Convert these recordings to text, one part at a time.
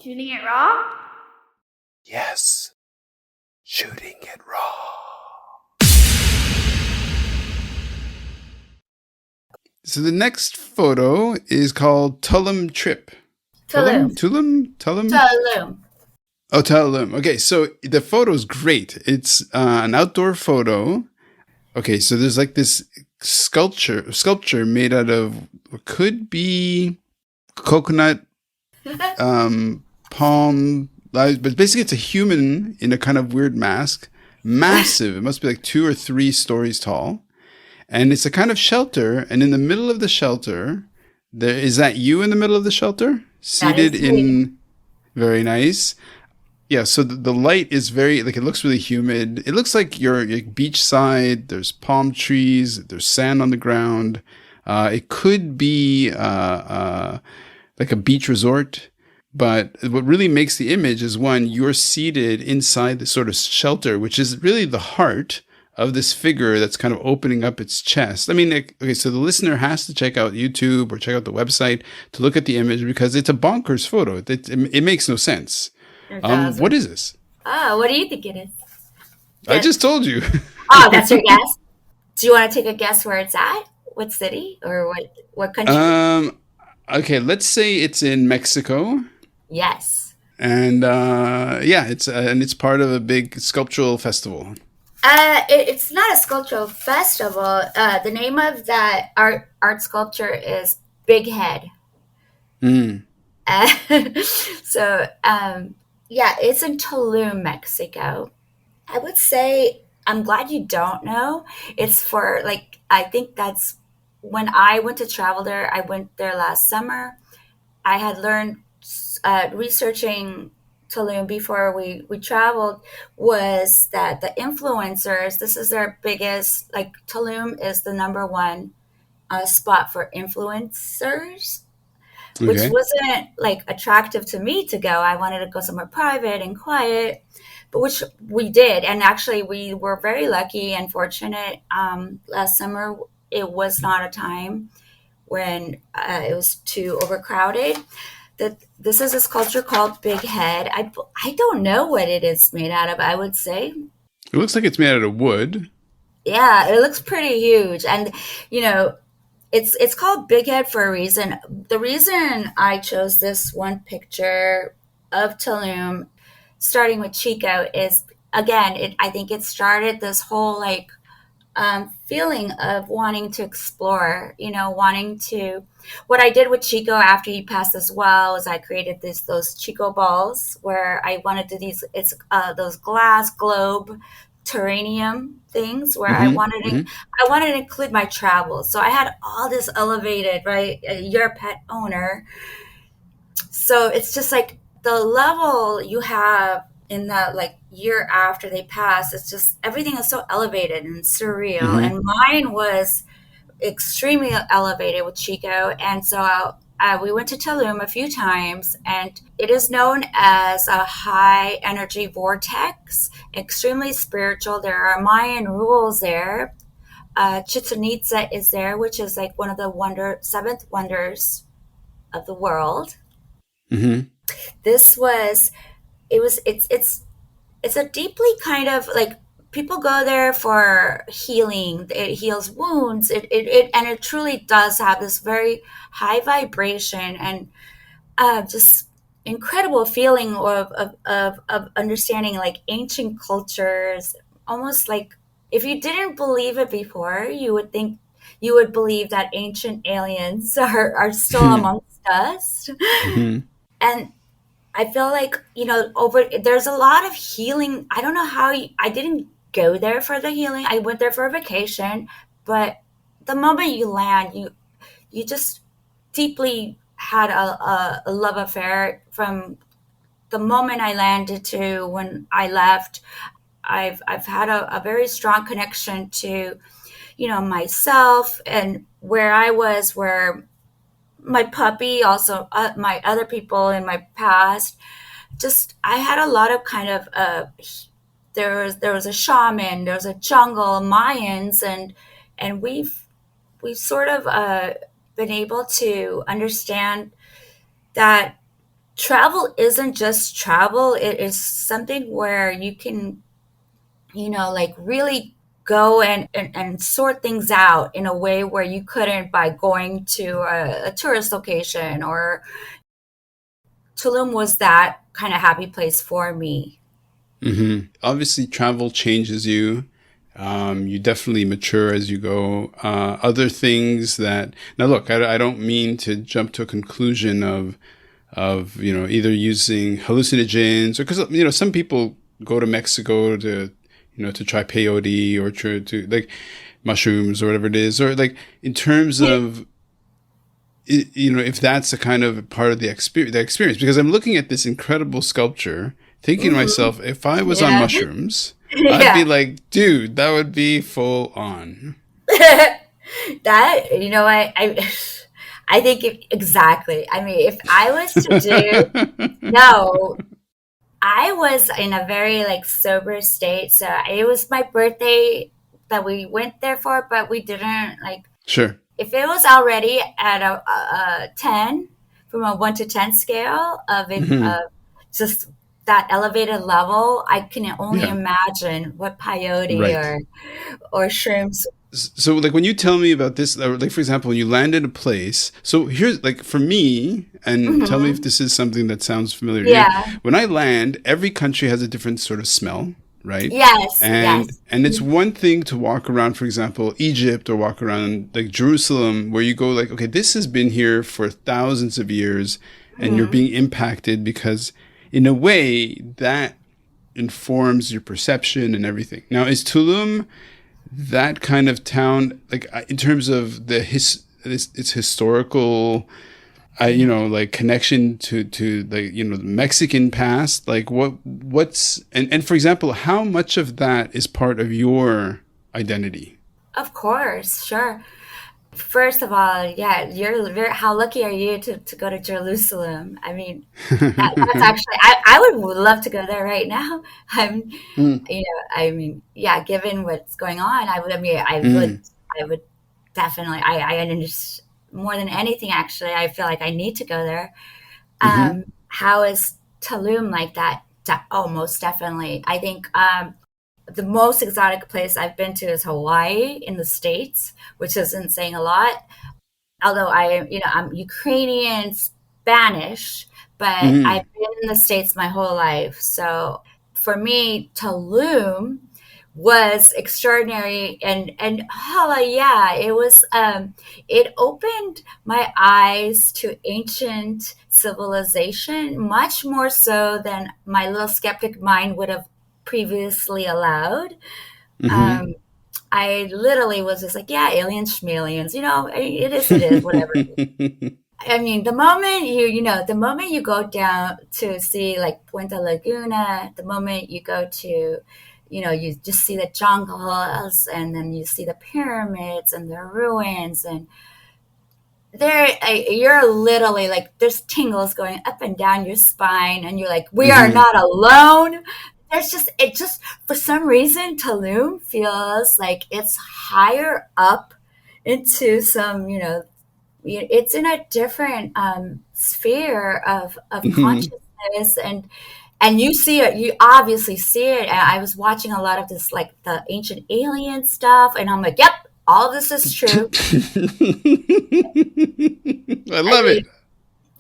Shooting it raw? Yes. Shooting it raw. So the next photo is called Tulum Trip. Tulum. Tulum? Oh, Tulum. Okay, so the photo's great. It's an outdoor photo. Okay, so there's like this sculpture made out of what could be coconut, palm, but basically it's a human in a kind of weird mask. Massive. It must be like 2 or 3 stories tall. And it's a kind of shelter. And in the middle of the shelter, is that you in the middle of the shelter? Seated in, very nice. Yeah, so the light is very, like, it looks really humid. It looks like you're beachside. There's palm trees. There's sand on the ground. It could be like a beach resort. But what really makes the image is, one, you're seated inside the sort of shelter, which is really the heart of this figure that's kind of opening up its chest. I mean, okay, so the listener has to check out YouTube or check out the website to look at the image because it's a bonkers photo. It makes no sense. What is this? Oh, what do you think it is? I just told you. Oh, that's your guess? Do you want to take a guess where it's at? What city or what country? Okay, let's say it's in Mexico. Yes. And yeah, it's part of a big sculptural festival. It's not a sculptural festival. The name of that art sculpture is Big Head. So, yeah, it's in Tulum, Mexico. I would say I'm glad you don't know. It's for like, I think that's when I went to travel there. I went there last summer. I had learned researching Tulum before we traveled was that the influencers, this is their biggest, like Tulum is the number one spot for influencers, which wasn't like attractive to me to go. I wanted to go somewhere private and quiet, but which we did. And actually we were very lucky and fortunate. Last summer, it was not a time when it was too overcrowded. This is a sculpture called Big Head. I don't know what it is made out of, I would say. It looks like it's made out of wood. Yeah, it looks pretty huge. And, you know, it's called Big Head for a reason. The reason I chose this one picture of Tulum, starting with Chico, is, again, I think it started this whole, like, feeling of wanting to explore, what I did with Chico after he passed as well is I created those Chico balls where I wanted to those glass globe terranium things where I wanted to include my travels. So I had all this elevated, right? You're a pet owner. So it's just like the level you have in that like year after they pass, it's just everything is so elevated and surreal. And mine was extremely elevated with Chico. And so we went to Tulum a few times, and it is known as a high energy vortex, extremely spiritual. There are Mayan rules there. Chichen Itza is there, which is like one of the 7 wonders of the world. It's a deeply kind of like, people go there for healing. It heals wounds. And it truly does have this very high vibration and just incredible feeling of understanding like ancient cultures. Almost like if you didn't believe it before, you would believe that ancient aliens are still amongst us. And I feel like, there's a lot of healing. I don't know how I didn't go there for the healing. I went there for a vacation, but the moment you land, you just deeply had a love affair from the moment I landed to when I left. I've had a very strong connection to, myself and where I was, where my puppy, also my other people in my past. Just I had a lot of kind of there was a shaman, there was a jungle, Mayans, and we've sort of been able to understand that travel isn't just travel. It is something where you can, like really go and sort things out in a way where you couldn't by going to a tourist location. Or Tulum was that kind of happy place for me. Obviously, travel changes you. You definitely mature as you go. Other things that now, look, I don't mean to jump to a conclusion of either using hallucinogens, or because some people go to Mexico to to try peyote, or to like mushrooms or whatever it is, or like in terms of if that's a kind of part of the experience, because I'm looking at this incredible sculpture, thinking to Hmm. myself, if I was on Yeah. mushrooms, I'd be Yeah. like, dude, that would be full on. That, I think exactly. I mean, if I was to do, no, I was in a very like sober state. So it was my birthday that we went there for, but we didn't like, Sure. if it was already at a 10, from a 1 to 10 scale of it, Hmm. just that elevated level, I can only Yeah. imagine what peyote Right. or shrooms. So like when you tell me about this, like for example, when you land in a place, so here's like for me, and tell me if Hmm. this is something that sounds familiar to you. Yeah. When I land, every country has a different sort of smell, right? Yes, and yes. and it's one thing to walk around, for example, Egypt, or walk around like Jerusalem, where you go like, okay, this has been here for thousands of years, and you're Mhm. being impacted because in a way that informs your perception and everything. Now, is Tulum that kind of town, like in terms of its historical, like connection to the Mexican past, like what's and for example, how much of that is part of your identity? Of course, sure. First of all, yeah, you're very, how lucky are you to go to Jerusalem? I mean, that's actually, I would love to go there right now. I'm, Mm, I mean, yeah, given what's going on, mm, I would definitely, more than anything, actually, I feel like I need to go there. mm-hmm, How is Tulum like that? Oh, most definitely. I think the most exotic place I've been to is Hawaii in the States, which isn't saying a lot. Although I'm Ukrainian, Spanish, but I've mm-hmm, been in the States my whole life. So for me, Tulum was extraordinary, and holla, yeah, it opened my eyes to ancient civilization much more so than my little skeptic mind would have previously allowed. mm-hmm. um, I literally was just like, yeah, aliens, schmalians, it is, whatever. I mean, the moment you go down to see like Puente Laguna, the moment you go to, you just see the jungles, and then you see the pyramids and the ruins, and you're literally like, there's tingles going up and down your spine, and you're like, we are Mm-hmm. not alone. It just, for some reason, Tulum feels like it's higher up into some, it's in a different sphere of Mm-hmm. consciousness, and you see it, you obviously see it. And I was watching a lot of this, like the ancient alien stuff, and I'm like, yep, all this is true. I I love mean, it.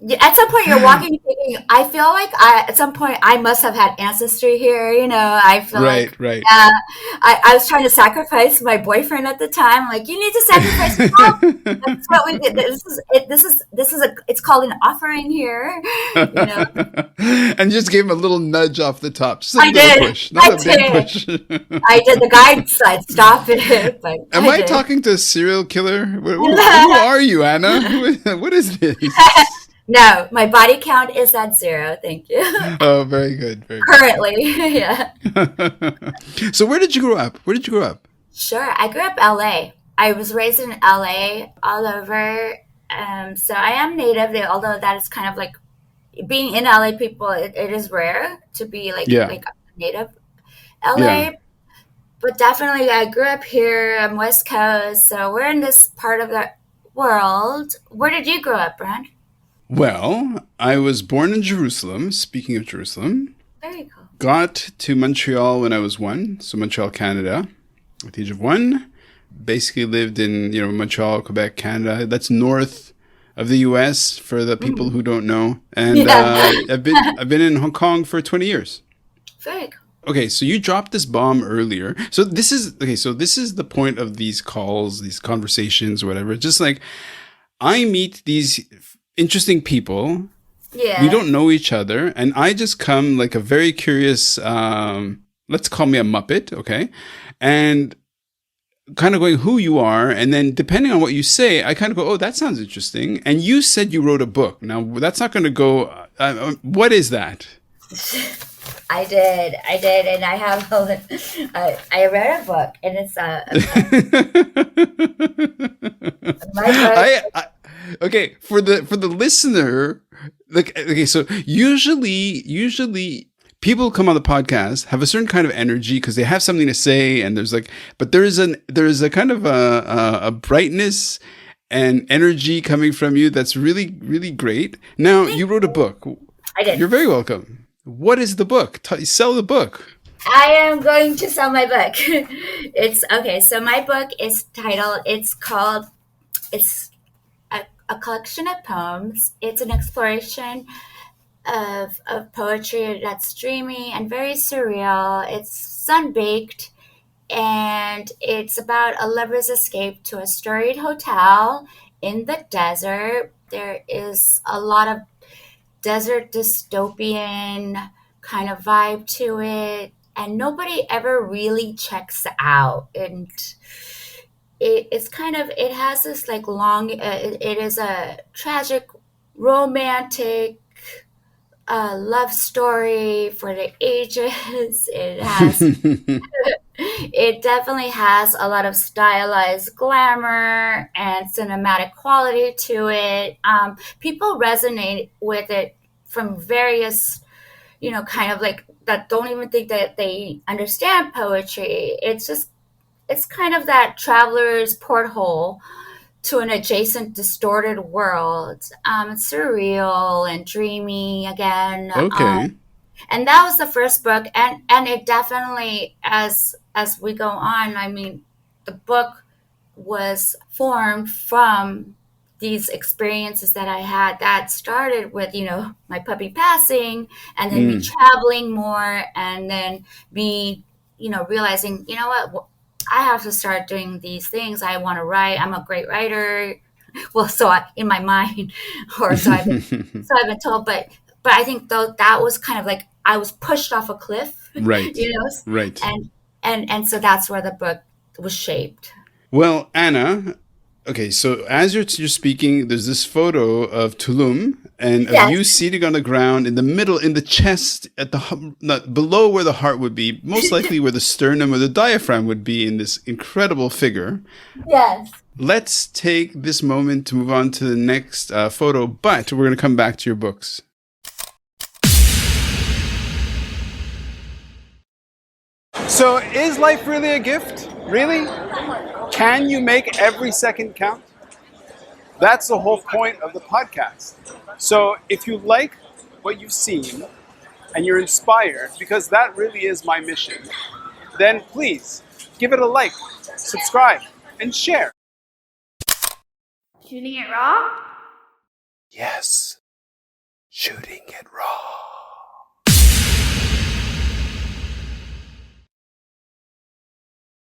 yeah, at some point you're walking thinking, I feel like at some point I must have had ancestry here. I feel like, Right, right. yeah, I was trying to sacrifice my boyfriend at the time. Like, you need to sacrifice your mom. That's what we did. It's called an offering here. You know, And just gave him a little nudge off the top, just a I little did. push, not I a big did. push. I did. The guide said stop it, but Am I I did. talking to a serial killer? Who are you, Anna? What is this? No, my body count is at 0. Thank you. Oh, very good, very good. Currently, yeah. So, where did you grow up? Where did you grow up? Sure. I grew up LA. I was raised in LA all over. So I am native, although that is kind of like being in LA, people, it is rare to be Yeah, like native yeah. LA. But definitely, I grew up here. I'm West Coast, so we're in this part of the world. Where did you grow up, Brand? Well, I was born in Jerusalem. Speaking of Jerusalem, Very cool. got to Montreal when I was one, so Montreal, Canada, at the age of one. Basically lived in Montreal, Quebec, Canada. That's north of the U.S. for the people who don't know. And Yeah. I've been in Hong Kong for 20 years. Very cool. Okay, so you dropped this bomb earlier. So this is okay. So this is the point of these calls, these conversations, whatever. Just like I meet these interesting people. We Yeah. don't know each other, and I just come like a very curious. Let's call me a Muppet, okay? And kind of going who you are, and then depending on what you say, I kind of go, oh, that sounds interesting. And you said you wrote a book. Now that's not going to go. What is that? I did, and I have I read a book, and it's my book. I okay for the listener. Like okay, so usually people come on the podcast have a certain kind of energy because they have something to say, and but there is a kind of a brightness and energy coming from you that's really really great. Now you wrote a book. I did. You're very welcome. What is the book? Sell the book. I am going to sell my book. It's okay. So my book is titled. It's a collection of poems. It's an exploration of poetry that's dreamy and very surreal. It's sun-baked, and it's about a lover's escape to a storied hotel in the desert. There is a lot of desert dystopian kind of vibe to it, and nobody ever really checks out. And it's kind of, it has this like long, it is a tragic, romantic love story for the ages. It definitely has a lot of stylized glamour and cinematic quality to it. People resonate with it from various, kind of like that don't even think that they understand poetry. It's kind of that traveler's porthole to an adjacent distorted world. It's surreal and dreamy again. Okay. And that was the first book, and it definitely, as we go on, I mean, the book was formed from these experiences that I had that started with, my puppy passing, and then me Mm. traveling more, and then me, realizing, what, I have to start doing these things. I want to write. I'm a great writer. Well, in my mind, or so I've been told. But I think though that was kind of like I was pushed off a cliff, Right. you know, Right. and so that's where the book was shaped. Well, Anna, okay, so as you're speaking, there's this photo of Tulum and of Yes, you seated on the ground in the middle, in the chest, not below where the heart would be, most likely where the sternum or the diaphragm would be in this incredible figure. yes. Let's take this moment to move on to the next photo, but we're going to come back to your books. So, is life really a gift? Really? Can you make every second count? That's the whole point of the podcast. So if you like what you've seen and you're inspired, because that really is my mission, then please give it a like, subscribe, and share. Shooting it raw? Yes, shooting it raw.